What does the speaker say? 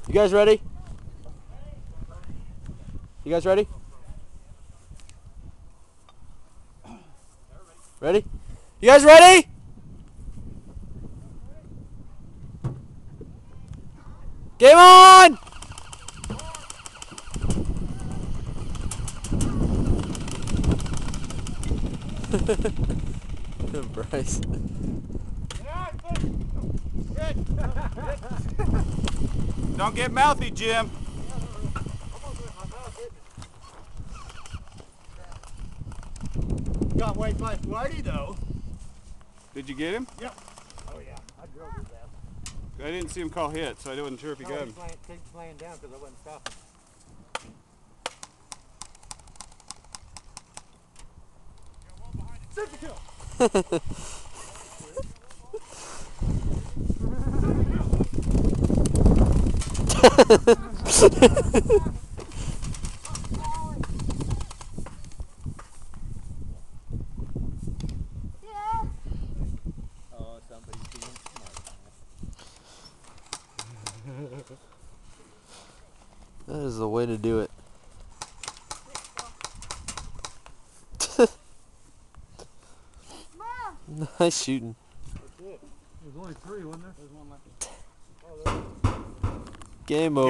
You guys ready? You guys ready? Ready? You guys ready? Game on! Bryce. Don't get mouthy, Jim. Got way by Flighty though. Did you get him? Yep. Oh yeah, I drove his ass. I didn't see him call hit, so I wasn't sure if he got him. He's laying down because I wasn't stopping. Safety kill. Oh, somebody's being smart. That is the way to do it. Nice shooting. There's only 3, wasn't there? There's one left. Game over.